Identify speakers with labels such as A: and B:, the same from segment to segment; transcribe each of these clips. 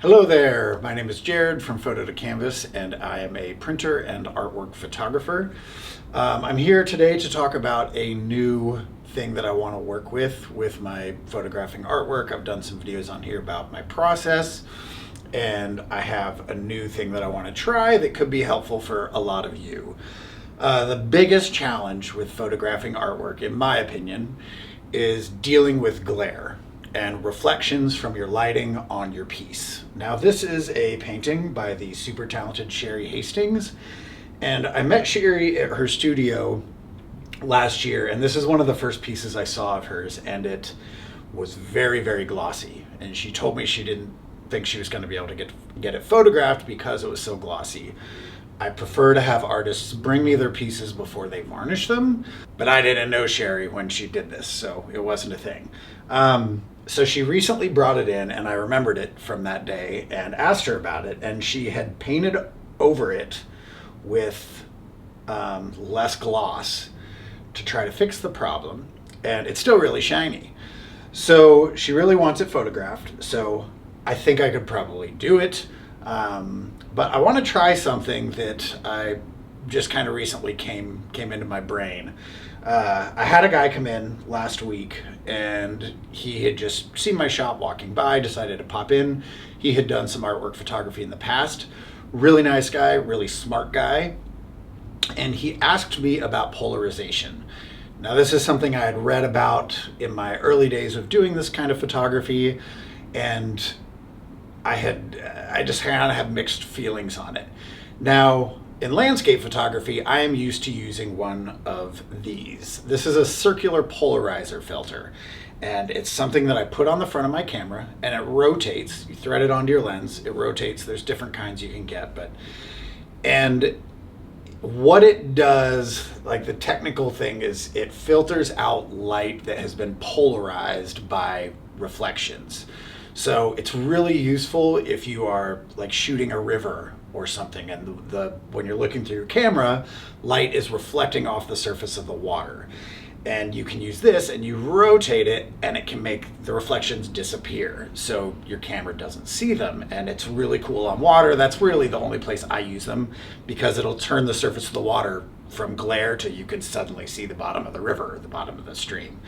A: Hello there, my name is Jared from Photo to Canvas, and I am a printer and artwork photographer. I'm here today to talk about a new thing that I want to work with my photographing artwork. I've done some videos on here about my process, and I have a new thing that I want to try that could be helpful for a lot of you. The biggest challenge with photographing artwork, in my opinion, is dealing with glare and reflections from your lighting on your piece. Now, this is a painting by the super talented Sherry Hastings, and I met Sherry at her studio last year, and this is one of the first pieces I saw of hers, and it was very, very glossy. And she told me she didn't think she was going to be able to get it photographed because it was so glossy. I prefer to have artists bring me their pieces before they varnish them, but I didn't know Sherry when she did this, so it wasn't a thing. So she recently brought it in, and I remembered it from that day and asked her about it, and she had painted over it with less gloss to try to fix the problem, and it's still really shiny. So she really wants it photographed, so I think I could probably do it. But I want to try something that I just kind of recently came into my brain. I had a guy come in last week, and he had just seen my shop walking by, decided to pop in. He had done some artwork photography in the past. Really nice guy, really smart guy. And he asked me about polarization. Now, this is something I had read about in my early days of doing this kind of photography, and I just kind of have mixed feelings on it. Now, in landscape photography, I am used to using one of these. This is a circular polarizer filter, and it's something that I put on the front of my camera, and it rotates. You thread it onto your lens, it rotates. There's different kinds you can get, and what it does, like the technical thing, is it filters out light that has been polarized by reflections. So it's really useful if you are like shooting a river or something, and when you're looking through your camera, light is reflecting off the surface of the water. And you can use this and you rotate it, and it can make the reflections disappear so your camera doesn't see them. And it's really cool on water. That's really the only place I use them, because it'll turn the surface of the water from glare to you can suddenly see the bottom of the river or the bottom of the stream.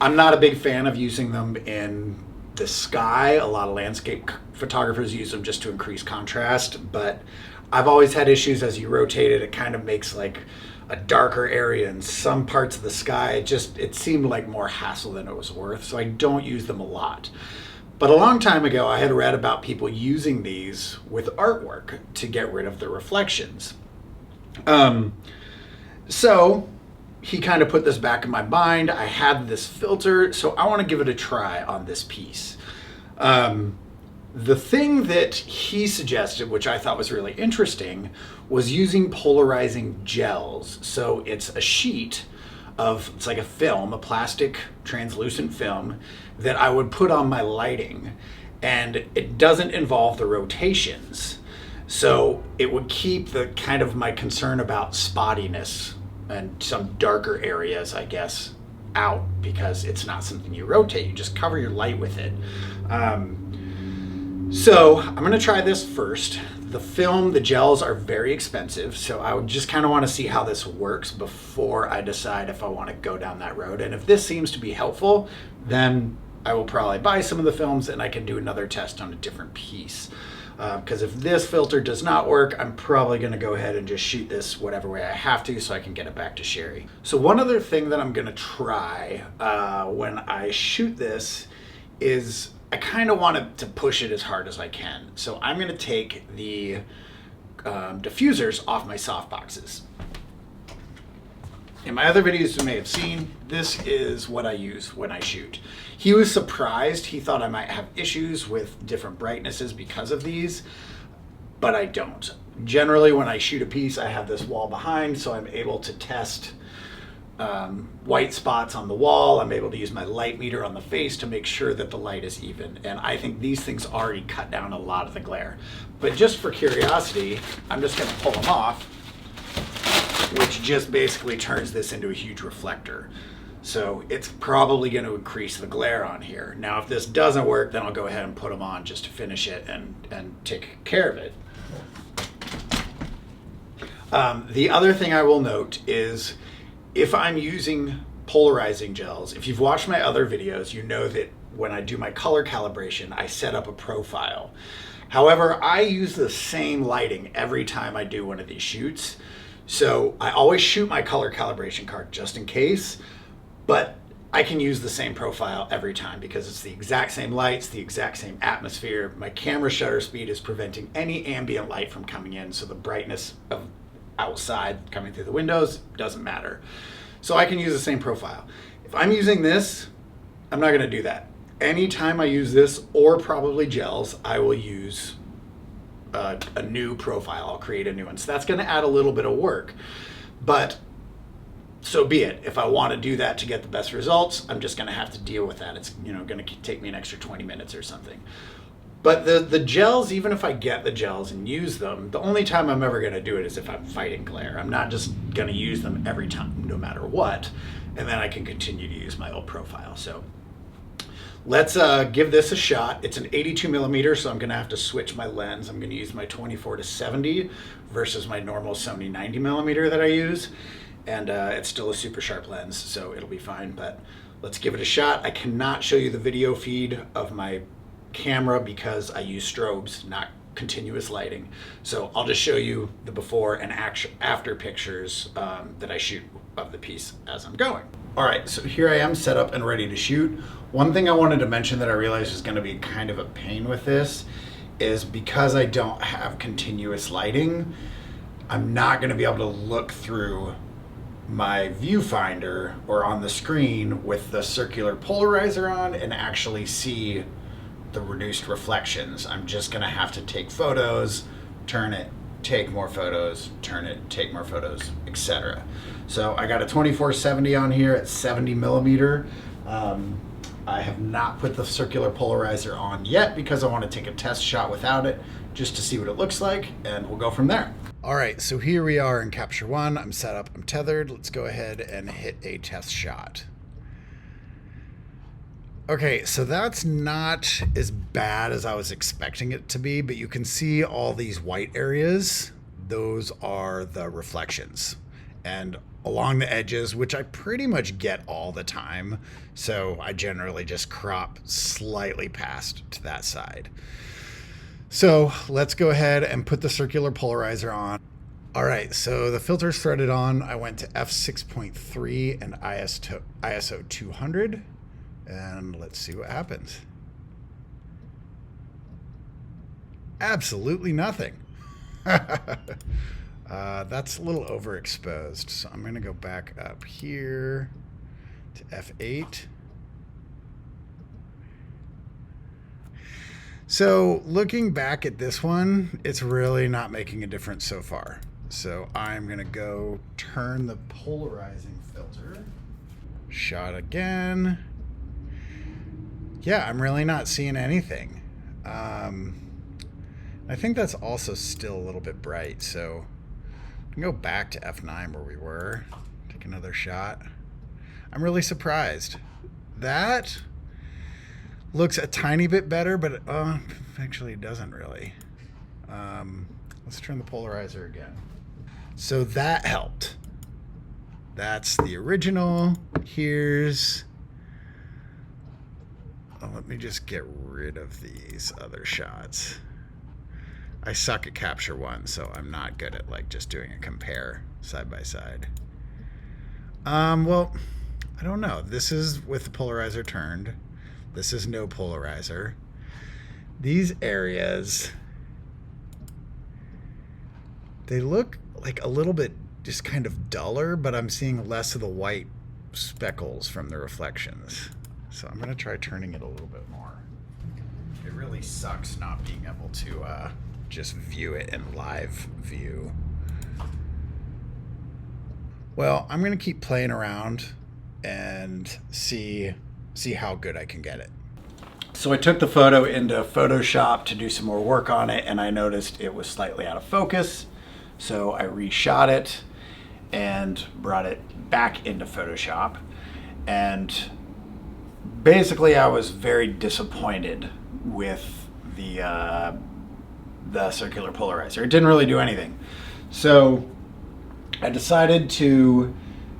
A: I'm not a big fan of using them in the sky. A lot of landscape photographers use them just to increase contrast, but I've always had issues as you rotate it. It kind of makes like a darker area in some parts of the sky. It seemed like more hassle than it was worth, so I don't use them a lot. But a long time ago, I had read about people using these with artwork to get rid of the reflections. So he kind of put this back in my mind. I had this filter, so I want to give it a try on this piece. The thing that he suggested, which I thought was really interesting, was using polarizing gels. So it's a sheet it's like a film, a plastic translucent film that I would put on my lighting, and it doesn't involve the rotations. So it would keep the kind of my concern about spottiness and some darker areas, I guess, out, because it's not something you rotate. You just cover your light with it. So I'm going to try this first. The gels are very expensive, so I would just kind of want to see how this works before I decide if I want to go down that road. And if this seems to be helpful, then I will probably buy some of the films and I can do another test on a different piece. Because if this filter does not work, I'm probably going to go ahead and just shoot this whatever way I have to so I can get it back to Sherry. So one other thing that I'm going to try when I shoot this is I kind of want to push it as hard as I can. So I'm going to take the diffusers off my softboxes. In my other videos you may have seen, this is what I use when I shoot. He was surprised. He thought I might have issues with different brightnesses because of these, but I don't. Generally, when I shoot a piece, I have this wall behind, so I'm able to test white spots on the wall. I'm able to use my light meter on the face to make sure that the light is even. And I think these things already cut down a lot of the glare. But just for curiosity, I'm just going to pull them off, which just basically turns this into a huge reflector. So it's probably going to increase the glare on here. Now, if this doesn't work, then I'll go ahead and put them on just to finish it and take care of it. The other thing I will note is if I'm using polarizing gels, if you've watched my other videos, you know that when I do my color calibration, I set up a profile. However, I use the same lighting every time I do one of these shoots. So I always shoot my color calibration card just in case, but I can use the same profile every time because it's the exact same lights, the exact same atmosphere. My camera shutter speed is preventing any ambient light from coming in, so the brightness of outside coming through the windows doesn't matter. So I can use the same profile. If I'm using this, I'm not gonna do that. Anytime I use this, or probably gels, I will use a new profile. I'll create a new one. So that's gonna add a little bit of work, but so be it. If I want to do that to get the best results, I'm just going to have to deal with that. It's going to take me an extra 20 minutes or something. But the gels, even if I get the gels and use them, the only time I'm ever going to do it is if I'm fighting glare. I'm not just going to use them every time, no matter what, and then I can continue to use my old profile. So let's give this a shot. It's an 82 millimeter, so I'm going to have to switch my lens. I'm going to use my 24-70 versus my normal Sony 90 millimeter that I use. And it's still a super sharp lens, so it'll be fine, but let's give it a shot. I cannot show you the video feed of my camera because I use strobes, not continuous lighting. So I'll just show you the before and after pictures that I shoot of the piece as I'm going. All right, so here I am set up and ready to shoot. One thing I wanted to mention that I realized is gonna be kind of a pain with this is because I don't have continuous lighting, I'm not gonna be able to look through my viewfinder or on the screen with the circular polarizer on and actually see the reduced reflections. I'm just gonna have to take photos, turn it, take more photos, turn it, take more photos, etc. So I got a 24-70 on here at 70 millimeter. I have not put the circular polarizer on yet because I want to take a test shot without it just to see what it looks like, and we'll go from there. All right, so here we are in capture one. I'm set up, I'm tethered. Let's go ahead and hit a test shot. Okay, so that's not as bad as I was expecting it to be, but you can see all these white areas. Those are the reflections. And along the edges, which I pretty much get all the time, so I generally just crop slightly past to that side. So let's go ahead and put the circular polarizer on. All right, so the filter's threaded on. I went to f6.3 and ISO 200, and let's see what happens. Absolutely nothing. That's a little overexposed, so I'm gonna go back up here to f8. So looking back at this one, it's really not making a difference so far. So I'm gonna go turn the polarizing filter, shot again. Yeah, I'm really not seeing anything. I think that's also still a little bit bright, so I can go back to f9 where we were, take another shot. I'm really surprised. That looks a tiny bit better, but actually it doesn't really. Let's turn the polarizer again. So that helped. That's the original. Here's, let me just get rid of these other shots. I suck at capture one, so I'm not good at like just doing a compare side by side. Well, I don't know. This is with the polarizer turned. This is no polarizer. These areas, they look like a little bit just kind of duller, but I'm seeing less of the white speckles from the reflections. So I'm gonna try turning it a little bit more. It really sucks not being able to just view it in live view. Well, I'm gonna keep playing around and see how good I can get it. So I took the photo into Photoshop to do some more work on it, and I noticed it was slightly out of focus. So I reshot it and brought it back into Photoshop. And basically I was very disappointed with the circular polarizer. It didn't really do anything. So I decided to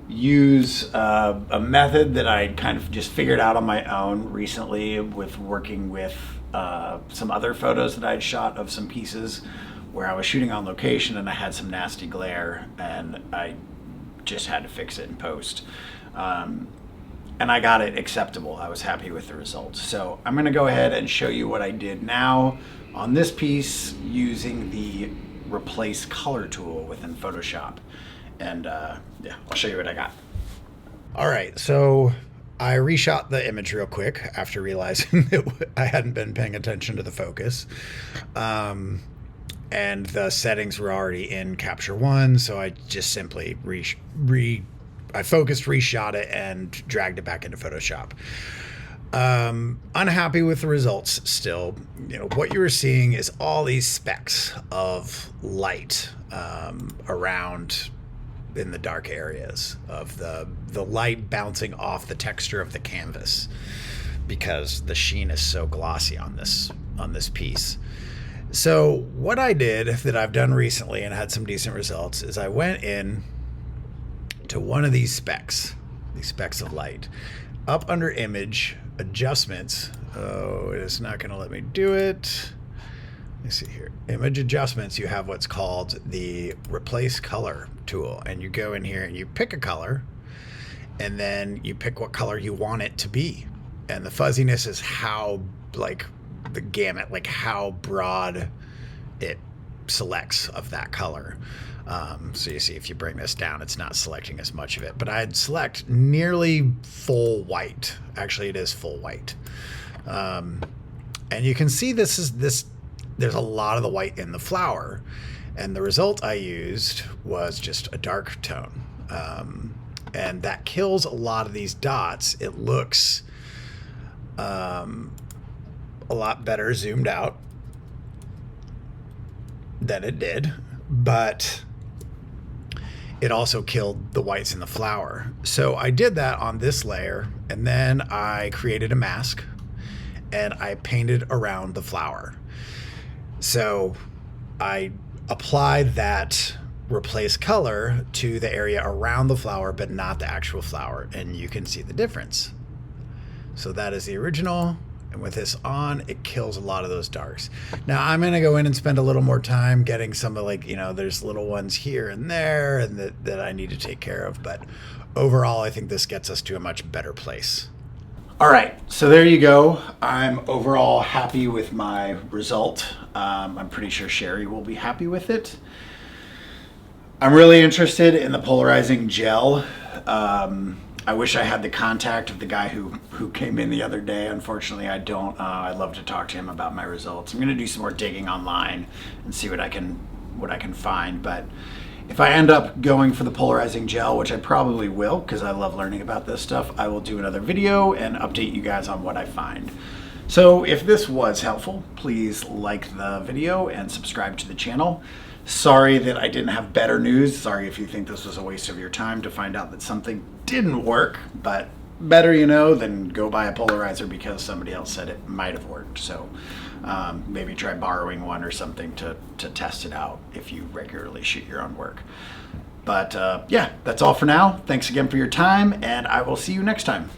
A: use a method that I kind of just figured out on my own recently with working with some other photos that I'd shot of some pieces where I was shooting on location and I had some nasty glare and I just had to fix it in post. And I got it acceptable. I was happy with the results. So I'm gonna go ahead and show you what I did now on this piece using the replace color tool within Photoshop. And yeah, I'll show you what I got. All right, so I reshot the image real quick after realizing that I hadn't been paying attention to the focus. And the settings were already in Capture One, so I just simply I focused, reshot it, and dragged it back into Photoshop. Unhappy with the results still. You know, what you were seeing is all these specks of light around in the dark areas of the light bouncing off the texture of the canvas because the sheen is so glossy on this piece. So what I did that I've done recently and had some decent results is I went in to one of these specks of light, up under image adjustments. Oh, it is not going to let me do it. Let me see here. Image adjustments, you have what's called the replace color tool, and you go in here and you pick a color and then you pick what color you want it to be. And the fuzziness is how, like, the gamut, like how broad it selects of that color. So you see if you bring this down, it's not selecting as much of it, but I'd select nearly full white. Actually, it is full white. And you can see there's a lot of the white in the flower. And the result I used was just a dark tone. And that kills a lot of these dots. It looks a lot better zoomed out than it did, but it also killed the whites in the flower. So I did that on this layer, and then I created a mask and I painted around the flower. So I applied that replace color to the area around the flower, but not the actual flower, and you can see the difference. So that is the original. And with this on, it kills a lot of those darks. Now I'm going to go in and spend a little more time getting some of, like, you know, there's little ones here and there and that I need to take care of. But overall, I think this gets us to a much better place. All right, so there you go. I'm overall happy with my result. I'm pretty sure Sherry will be happy with it. I'm really interested in the polarizing gel. I wish I had the contact of the guy who came in the other day. Unfortunately, I don't. I'd love to talk to him about my results. I'm going to do some more digging online and see what I can find. But if I end up going for the polarizing gel, which I probably will because I love learning about this stuff, I will do another video and update you guys on what I find. So if this was helpful, please like the video and subscribe to the channel. Sorry that I didn't have better news. Sorry if you think this was a waste of your time to find out that something didn't work, but better you know than go buy a polarizer because somebody else said it might have worked. So maybe try borrowing one or something to test it out if you regularly shoot your own work. But yeah, that's all for now. Thanks again for your time, and I will see you next time.